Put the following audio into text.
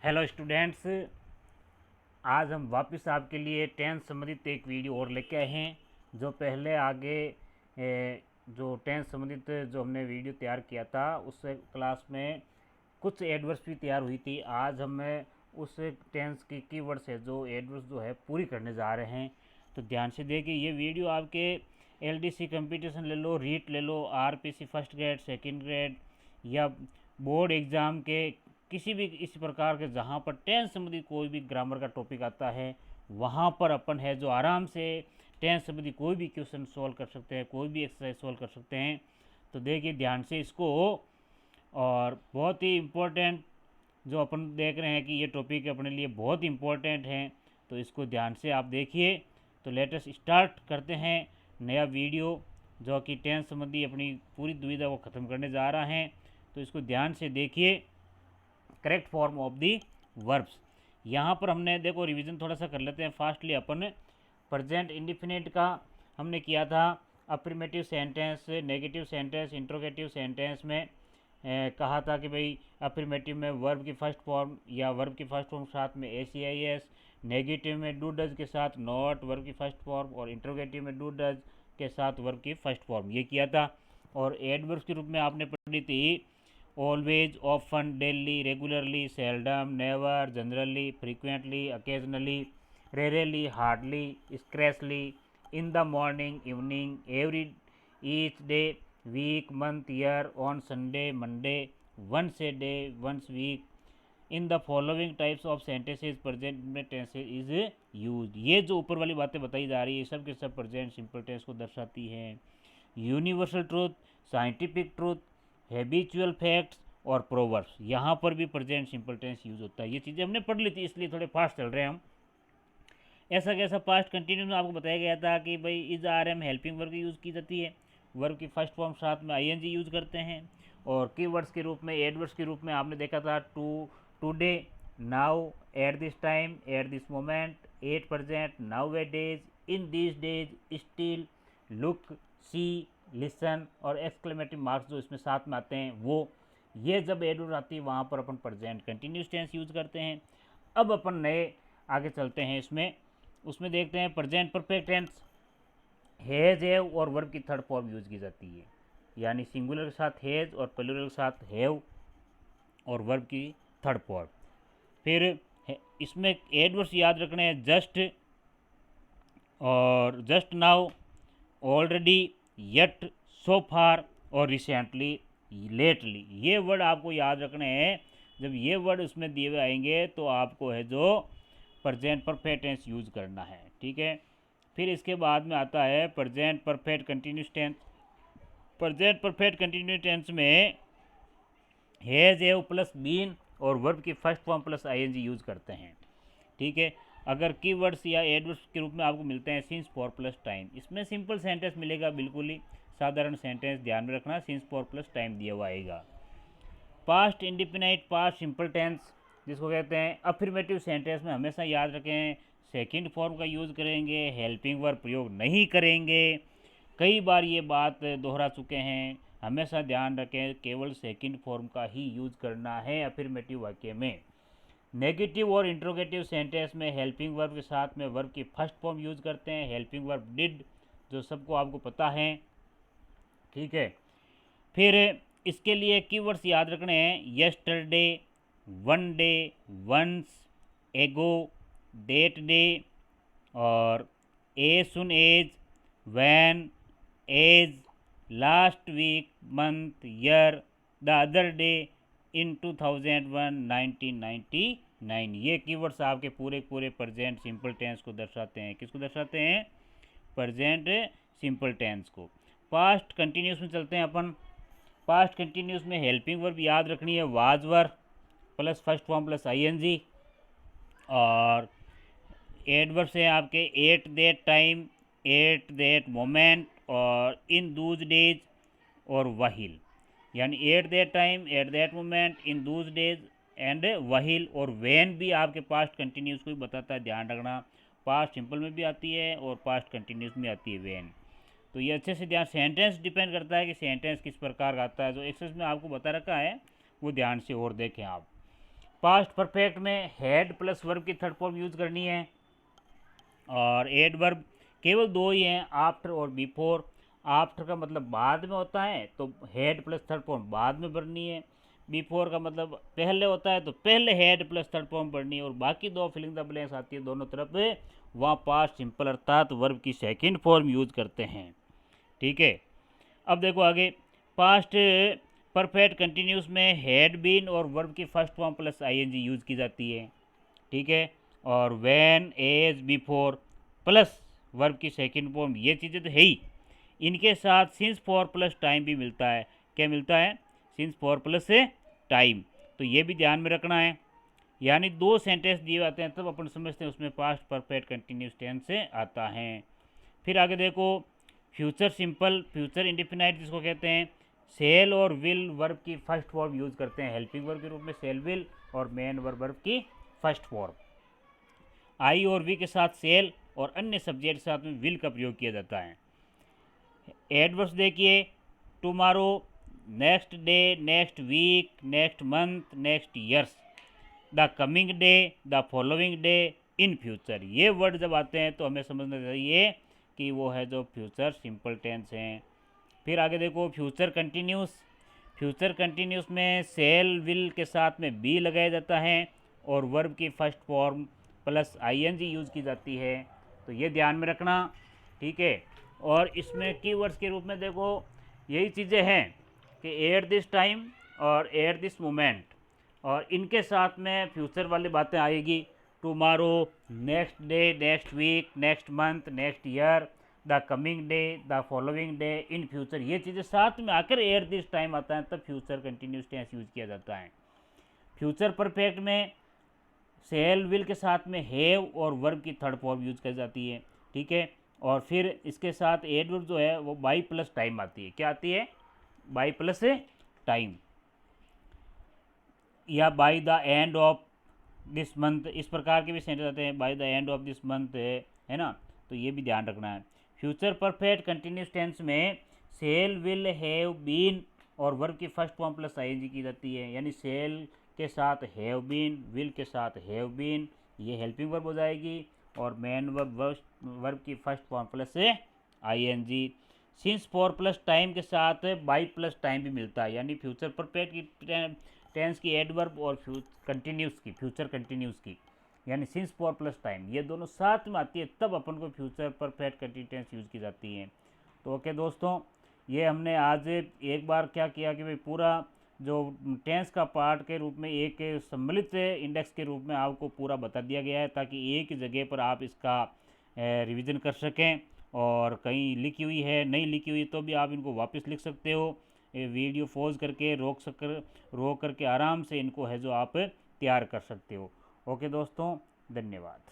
Hello students, आज हम वापस आपके लिए टेंथ संबंधित एक वीडियो और लेके आए हैं। जो पहले आगे जो टेंथ संबंधित जो हमने वीडियो तैयार किया था उस क्लास में कुछ एडवर्ड्स भी तैयार हुई थी। आज हमें उस टेंस की कीवर्ड्स है जो एडवर्ड्स जो है पूरी करने जा रहे हैं। तो ध्यान से देखिए, ये वीडियो आपके एलडीसी कंपटीशन ले लो, रीट ले लो, RPSC first grade second grade या बोर्ड एग्ज़ाम के किसी भी इस प्रकार के जहाँ पर टेंस संबंधी कोई भी ग्रामर का टॉपिक आता है वहाँ पर अपन है जो आराम से टेंस संबंधी कोई भी क्वेश्चन सॉल्व कर सकते हैं, कोई भी एक्सरसाइज सॉल्व कर सकते हैं। तो देखिए ध्यान से इसको, और बहुत ही इम्पोर्टेंट जो अपन देख रहे हैं कि ये टॉपिक अपने लिए बहुत इम्पोर्टेंट है, तो इसको ध्यान से आप देखिए। तो लेटेस्ट स्टार्ट करते हैं नया वीडियो जो कि टेंस संबंधी अपनी पूरी दुविधा को ख़त्म करने जा रहा है। तो इसको ध्यान से देखिए। Correct form of the verbs, यहाँ पर हमने देखो रिवीजन थोड़ा सा कर लेते हैं फास्टली। अपन प्रेजेंट इंडिफिनिट का हमने किया था affirmative sentence, negative sentence, interrogative sentence में कहा था कि भाई अफर्मेटिव में वर्ब की फर्स्ट फॉर्म या वर्ब की फर्स्ट फॉर्म साथ में ACIS, नेगेटिव में डू डज के साथ नॉट वर्ब की फर्स्ट फॉर्म, और इंट्रोगेटिव में डू डज के साथ वर्ब की फर्स्ट फॉर्म, ये किया था। और एडवर्ब्स के रूप में आपने पढ़ी थी always, often, daily, regularly, seldom, never, generally, frequently, occasionally, rarely, hardly, scarcely, in the morning, evening, every, each day, week, month, year, on Sunday, Monday, once a day, once week, in the following types of sentences present में tenses is use. ये जो ऊपर वाली बातें बताई जा रही है सब के सब प्रेजेंट सिंपल टेंस को दर्शाती हैं। Universal truth, scientific truth, habitual facts और प्रोवर्ब्स, यहाँ पर भी प्रेजेंट सिंपल टेंस यूज होता है। ये चीज़ें हमने पढ़ ली थी इसलिए थोड़े फास्ट चल रहे हैं हम। ऐसा कैसा पास्ट कंटिन्यूस में आपको बताया गया था कि भाई is R am helping verb की यूज़ की जाती है, वर्ब की फर्स्ट फॉर्म साथ में ING यूज़ करते हैं। और कीवर्ड्स के रूप में, एडवर्ड्स के रूप में आपने देखा था to, today, now, at this time, at this moment, at present, nowadays, in this days, still, look, see, listen और एक्सक्लेमेटिव मार्क्स जो इसमें साथ में आते हैं वो, ये जब एडवर्ड आती है वहाँ पर अपन प्रेजेंट कंटिन्यूस टेंस यूज़ करते हैं। अब अपन नए आगे चलते हैं इसमें, उसमें देखते हैं present perfect tense. Has, have और वर्ब की थर्ड फॉर्म यूज़ की जाती है, यानी सिंगुलर के साथ हैज़ और प्लूरल के साथ हैव और वर्ब की थर्ड फॉर्म। फिर इसमें एडवर्ड्स याद रखने हैं जस्ट और जस्ट नाउ, ऑलरेडी, येट, सो फार और रिसेंटली, लेटली। ये वर्ड आपको याद रखने हैं। जब ये वर्ड उसमें दिए हुए आएंगे तो आपको है जो प्रेजेंट परफेक्ट टेंस यूज़ करना है, ठीक है। फिर इसके बाद में आता है present perfect continuous tense. Present perfect continuous tense में हैज़, हैव प्लस बीन और वर्ब की first form plus ING use करते हैं, ठीक है। अगर कीवर्ड्स या एडवर्ड्स के रूप में आपको मिलते हैं सिंस, फॉर प्लस टाइम, इसमें सिंपल सेंटेंस मिलेगा, बिल्कुल ही साधारण सेंटेंस, ध्यान में रखना सिंस, फॉर प्लस टाइम दिया हुआ आएगा। Past indefinite, past simple tense जिसको कहते हैं अफर्मेटिव सेंटेंस में हमेशा याद रखें सेकंड फॉर्म का यूज़ करेंगे, हेल्पिंग वर्ब प्रयोग नहीं करेंगे। कई बार ये बात दोहरा चुके हैं, हमेशा ध्यान रखें केवल सेकंड फॉर्म का ही यूज़ करना है अफर्मेटिव वाक्य में। नेगेटिव और इंट्रोगेटिव सेंटेंस में हेल्पिंग वर्ब के साथ में वर्ब की फर्स्ट फॉर्म यूज़ करते हैं, हेल्पिंग वर्ब डिड, जो सबको आपको पता है, ठीक है। फिर इसके लिए कीवर्ड्स याद रखने हैं yesterday, one day, once, ago, that day और a soon as, when, as, last week, month, year, the other day, in 2001, 1999। ये कीवर्ड्स आपके पूरे पूरे प्रेजेंट सिंपल टेंस को दर्शाते हैं। किसको दर्शाते हैं? प्रेजेंट सिंपल टेंस को। पास्ट कंटिन्यूस में चलते हैं अपन। पास्ट कंटिन्यूस में हेल्पिंग वर्ब याद रखनी है was were plus first form plus ING, और एडवर्ब्स हैं आपके at that time, at that moment और इन दूज डेज और वहील, यानी at that time, at that moment, in Dooj days and wheel. और वैन भी आपके पास्ट कंटिन्यूस को ही बताता है, ध्यान रखना। पास्ट सिंपल में भी आती है और पास्ट कंटिन्यूस में आती है वैन। तो ये अच्छे से ध्यान, सेंटेंस डिपेंड करता है कि सेंटेंस किस प्रकार का आता है। जो एक्सरसाइज में आपको बता रखा है वो ध्यान से और देखें आप। पास्ट परफेक्ट में हैड प्लस वर्ब की थर्ड फॉर्म यूज़ करनी है, और एडवर्ब केवल दो ही हैं, आफ्टर और बिफोर। आफ्टर का मतलब बाद में होता है तो हेड प्लस थर्ड फॉर्म बाद में भरनी है, बिफोर का मतलब पहले होता है तो पहले हेड प्लस थर्ड फॉर्म भरनी है, और बाकी दो फिलिंग द ब्लैंक्स आती है दोनों तरफ, वहाँ पास्ट सिंपल अर्थात वर्ब की सेकंड फॉर्म यूज़ करते हैं। ठीक है, अब देखो आगे, पास्ट परफेक्ट कंटिन्यूस में हैड बीन और वर्ब की first form plus ING use की जाती है। ठीक है, और when, as, before plus verb की सेकंड फॉर्म, ये चीज़ें तो है ही, इनके साथ सिंस फॉर प्लस टाइम भी मिलता है। क्या मिलता है? Since for plus time. तो ये भी ध्यान में रखना है, यानी दो सेंटेंस दिए जाते हैं तब अपन समझते हैं उसमें पास्ट परफेक्ट कंटिन्यूस टेंस से आता है। फिर आगे देखो, फ्यूचर सिंपल, फ्यूचर इंडिफिनाइट जिसको कहते हैं, सेल और विल वर्ब की फर्स्ट फॉर्म यूज़ करते हैं हेल्पिंग वर्ब के रूप में, सेल विल, और मेन वर्ब की फर्स्ट फॉर्म। आई और वी के साथ सेल और अन्य सब्जेक्ट के साथ में विल का प्रयोग किया जाता है। एडवर्ब्स देखिए, tomorrow, next day, next week, next month, next years, the coming day, the following day, in future. ये वर्ड जब आते हैं तो हमें समझना चाहिए कि वो है जो फ्यूचर सिंपल टेंस हैं। फिर आगे देखो, फ्यूचर कंटिन्यूस, फ्यूचर कंटिन्यूस में सेल विल के साथ में बी लगाया जाता है और वर्ब की first form plus ING use की जाती है, तो ये ध्यान में रखना। ठीक है, और इसमें कीवर्ड्स के रूप में देखो यही चीज़ें हैं कि एट दिस टाइम और एट दिस मोमेंट, और इनके साथ में फ्यूचर वाली बातें आएगी, tomorrow, next day, next week, next month, next year, the coming day, the following day, in future, ये चीज़ें साथ में आकर एट दिस टाइम आता है, तब फ्यूचर कंटिन्यूस टेंस यूज़ किया जाता है। फ्यूचर परफेक्ट में सेल विल के साथ में हैव और वर्ब की थर्ड फॉर्म यूज़ की जाती है। ठीक है, और फिर इसके साथ एडवर्ब जो है वो बाई प्लस टाइम आती है। क्या आती है? बाई प्लस टाइम, या by the end of this month, इस प्रकार के भी सेंटेंस आते हैं, by the end of this month है ना, तो ये भी ध्यान रखना है। फ्यूचर परफेक्ट कंटिन्यूस टेंस में सेल विल हैव बीन और वर्ब की फर्स्ट फॉर्म प्लस आईएनजी की जाती है, यानी सेल के साथ हैव बीन, विल के साथ हैव बीन, ये हेल्पिंग वर्ब हो जाएगी, और मेन वर्ब की first form plus ING. Since for plus time के साथ बाई प्लस टाइम भी मिलता है, यानी फ्यूचर परफेक्ट की टेंस की एडवर्ब और कंटिन्यूस की, फ्यूचर कंटिन्यूस की, यानी सिंस फॉर प्लस टाइम, ये दोनों साथ में आती है तब अपन को future perfect continuous tense use की जाती है। तो ओके दोस्तों, ये हमने आज एक बार क्या किया कि भाई पूरा जो टेंस का पार्ट के रूप में एक सम्मिलित इंडेक्स के रूप में आपको पूरा बता दिया गया है, ताकि एक ही जगह पर आप इसका रिवीजन कर सकें, और कहीं लिखी हुई है नहीं लिखी हुई तो भी आप इनको वापस लिख सकते हो, वीडियो पॉज करके रोक करके आराम से इनको है जो आप तैयार कर सकते हो। ओके दोस्तों, धन्यवाद।